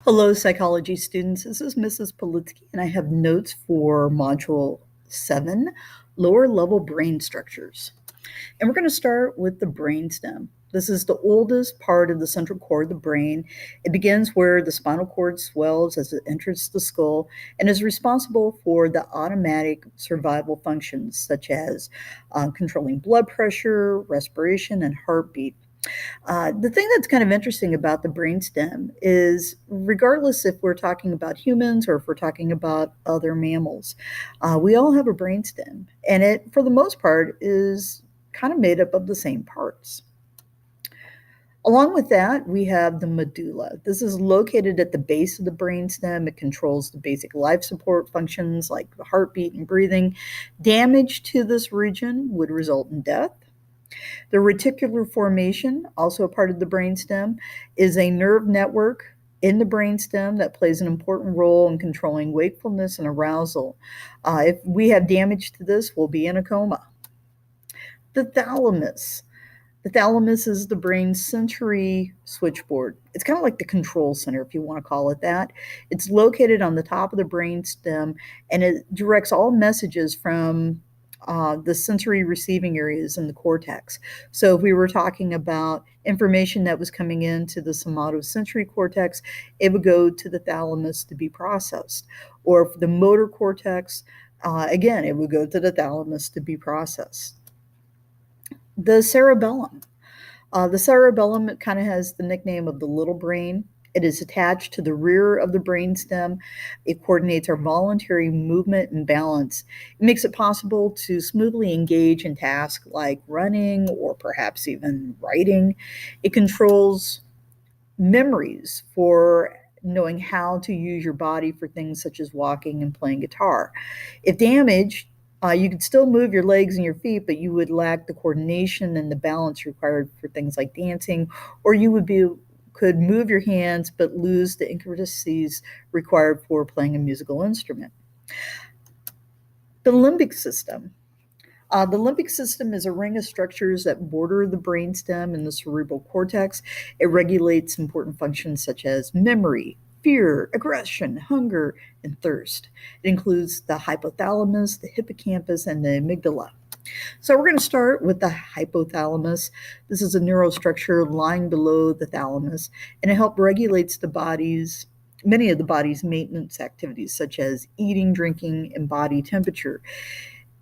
Hello, psychology students. This is Mrs. Politsky, and I have notes for Module 7, Lower Level Brain Structures. And we're going to start with the brainstem. This is the oldest part of the central core of the brain. It begins where the spinal cord swells as it enters the skull and is responsible for the automatic survival functions such as controlling blood pressure, respiration, and heartbeat. The thing that's kind of interesting about the brainstem is, regardless if we're talking about humans or if we're talking about other mammals, we all have a brainstem, and it, for the most part, is kind of made up of the same parts. Along with that, we have the medulla. This is located at the base of the brainstem. It controls the basic life support functions like the heartbeat and breathing. Damage to this region would result in death. The reticular formation, also a part of the brainstem, is a nerve network in the brainstem that plays an important role in controlling wakefulness and arousal. If we have damage to this, we'll be in a coma. The thalamus. The thalamus is the brain's sensory switchboard. It's kind of like the control center, if you want to call it that. It's located on the top of the brainstem, and it directs all messages from the sensory receiving areas in the cortex. So if we were talking about information that was coming into the somatosensory cortex, it would go to the thalamus to be processed. Or for the motor cortex, again, it would go to the thalamus to be processed. The cerebellum. The cerebellum kind of has the nickname of the little brain. It is attached to the rear of the brainstem. It coordinates our voluntary movement and balance. It makes it possible to smoothly engage in tasks like running or perhaps even writing. It controls memories for knowing how to use your body for things such as walking and playing guitar. If damaged, you could still move your legs and your feet, but you would lack the coordination and the balance required for things like dancing, or you could move your hands but lose the intricacies required for playing a musical instrument. The limbic system. The limbic system is a ring of structures that border the brainstem and the cerebral cortex. It regulates important functions such as memory, fear, aggression, hunger, and thirst. It includes the hypothalamus, the hippocampus, and the amygdala. So we're going to start with the hypothalamus. This is a neurostructure lying below the thalamus, and it helps regulates many of the body's maintenance activities, such as eating, drinking, and body temperature.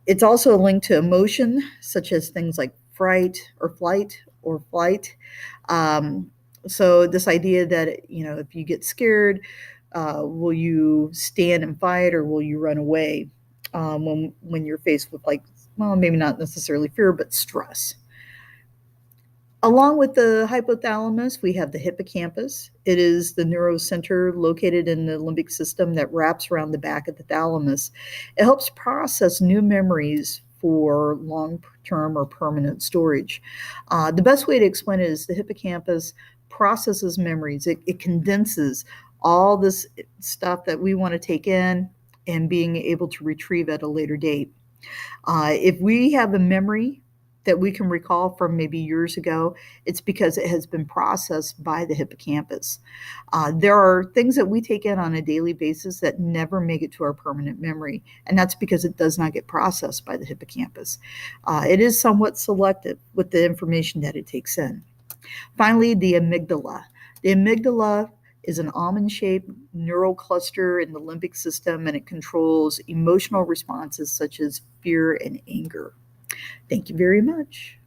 It's also linked to emotion, such as things like fright or flight or flight. So this idea that, if you get scared, will you stand and fight or will you run away when you're faced with, like, well, maybe not necessarily fear, but stress. Along with the hypothalamus, we have the hippocampus. It is the neurocenter located in the limbic system that wraps around the back of the thalamus. It helps process new memories for long-term or permanent storage. The best way to explain it is the hippocampus processes memories. It condenses all this stuff that we want to take in and being able to retrieve at a later date. If we have a memory that we can recall from maybe years ago, it's because it has been processed by the hippocampus. There are things that we take in on a daily basis that never make it to our permanent memory, and that's because it does not get processed by the hippocampus. It is somewhat selective with the information that it takes in. Finally, the amygdala. The amygdala is an almond-shaped neural cluster in the limbic system, and it controls emotional responses such as fear and anger. Thank you very much.